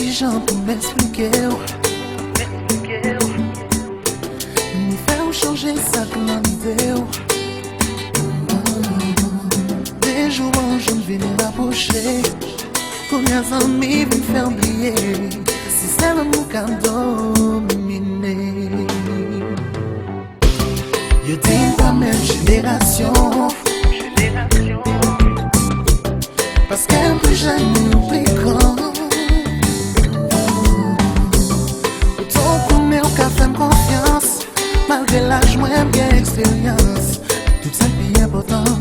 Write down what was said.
qui j'en pour m'expliquer. Me faire changer ça comme l'idée. Des jours où je ne vais m'approcher. Combien d'amis me faire oublier. Si c'est l'amour qui a dominé. Je dis pas même génération. Parce qu'un plus jeune nous plus grand. Autant qu'on est au café me confiance. Malgré l'âge, moi bien expérience. Tout ça est important.